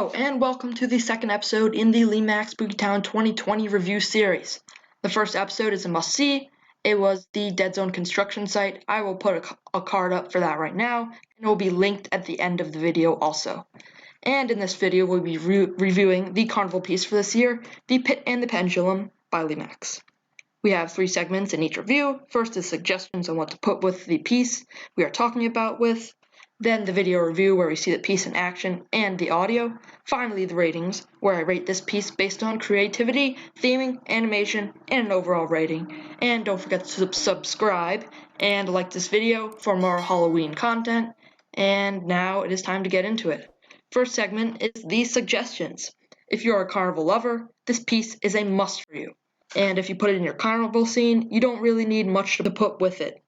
Hello, and welcome to the second episode in the Lemax Spooky Town 2020 review series. The first episode is a must-see. It was the Dead Zone construction site. I will put a card up for that right now, and it will be linked at the end of the video also. And in this video, we'll be reviewing the carnival piece for this year, The Pit and the Pendulum by Lemax. We have 3 segments in each review. First is suggestions on what to put with the piece we are talking about with. Then the video review where we see the piece in action and the audio. Finally, the ratings, where I rate this piece based on creativity, theming, animation, and an overall rating. And don't forget to subscribe and like this video for more Halloween content. And now it is time to get into it. First segment is the suggestions. If you're a carnival lover, this piece is a must for you. And if you put it in your carnival scene, you don't really need much to put with it.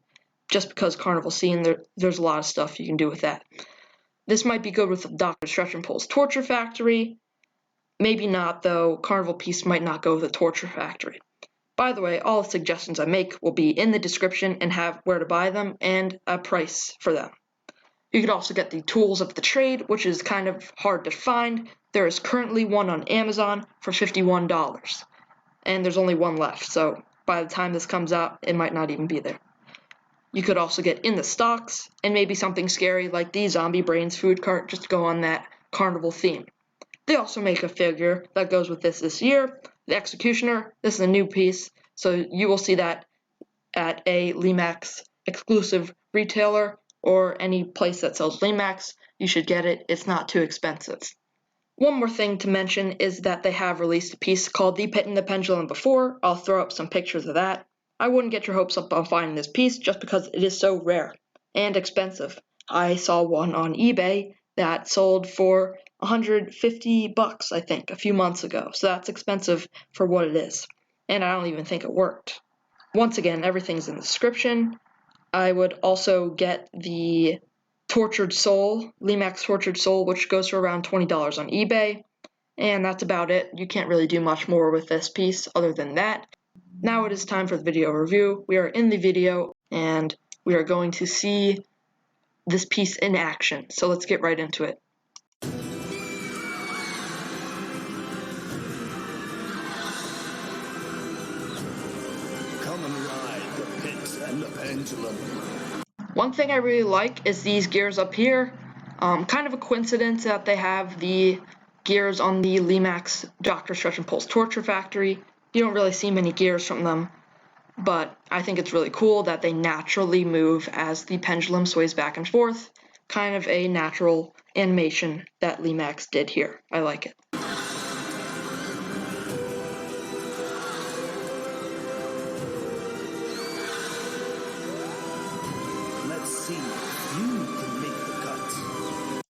Just because carnival scene, there's a lot of stuff you can do with that. This might be good with Dr. Stretch and Pull's Torture Factory. Maybe not, though. Carnival piece might not go with the Torture Factory. By the way, all the suggestions I make will be in the description and have where to buy them and a price for them. You could also get the Tools of the Trade, which is kind of hard to find. There is currently one on Amazon for $51. And there's only one left, so by the time this comes out, it might not even be there. You could also get In the Stocks, and maybe something scary like the Zombie Brains food cart, just to go on that carnival theme. They also make a figure that goes with this year, The Executioner. This is a new piece, so you will see that at a Lemax exclusive retailer or any place that sells Lemax. You should get it. It's not too expensive. One more thing to mention is that they have released a piece called The Pit and the Pendulum before. I'll throw up some pictures of that. I wouldn't get your hopes up on finding this piece just because it is so rare and expensive. I saw one on eBay that sold for $150, I think, a few months ago. So that's expensive for what it is. And I don't even think it worked. Once again, everything's in the description. I would also get the Tortured Soul, Lemax Tortured Soul, which goes for around $20 on eBay. And that's about it. You can't really do much more with this piece other than that. Now it is time for the video review. We are in the video, and we are going to see this piece in action. So let's get right into it. Come and ride the pit and the pendulum. One thing I really like is these gears up here. Kind of a coincidence that they have the gears on the Lemax Dr. Stretch and Pull's Torture Factory. You don't really see many gears from them, but I think it's really cool that they naturally move as the pendulum sways back and forth. Kind of a natural animation that Lemax did here. I like it. Let's see if you can make the cut.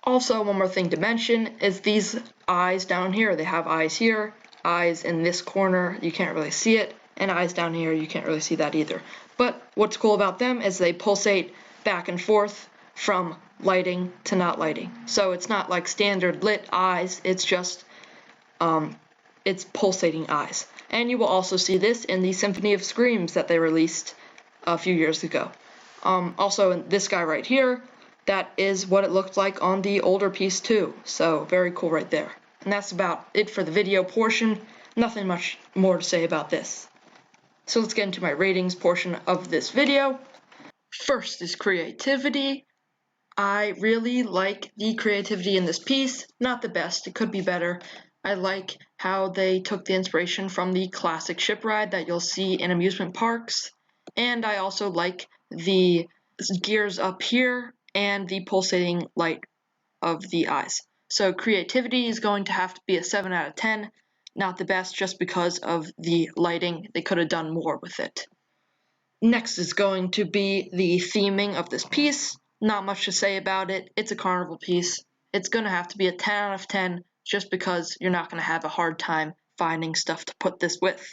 Also, one more thing to mention is these eyes down here. They have eyes here, eyes in this corner, you can't really see it, and eyes down here, you can't really see that either. But what's cool about them is they pulsate back and forth from lighting to not lighting. So it's not like standard lit eyes, it's just, it's pulsating eyes. And you will also see this in the Symphony of Screams that they released a few years ago. Also, in this guy right here, that is what it looked like on the older piece too. So very cool right there. And that's about it for the video portion. Nothing much more to say about this. So let's get into my ratings portion of this video. First is creativity. I really like the creativity in this piece. Not the best, it could be better. I like how they took the inspiration from the classic ship ride that you'll see in amusement parks. And I also like the gears up here and the pulsating light of the eyes. So creativity is going to have to be a 7 out of 10. Not the best just because of the lighting. They could have done more with it. Next is going to be the theming of this piece. Not much to say about it. It's a carnival piece. It's going to have to be a 10 out of 10 just because you're not going to have a hard time finding stuff to put this with.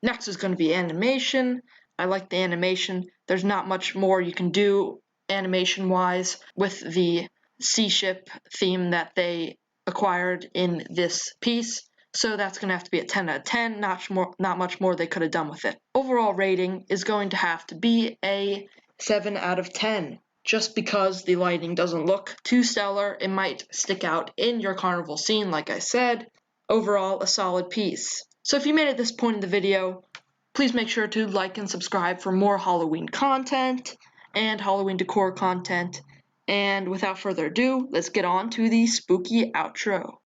Next is going to be animation. I like the animation. There's not much more you can do animation-wise with the sea ship theme that they acquired in this piece. So that's going to have to be a 10 out of 10, not much more they could have done with it. Overall rating is going to have to be a 7 out of 10. just because the lighting doesn't look too stellar, it might stick out in your carnival scene, like I said. Overall, a solid piece. So if you made it this point in the video, please make sure to like and subscribe for more Halloween content and Halloween decor content. And without further ado, let's get on to the spooky outro.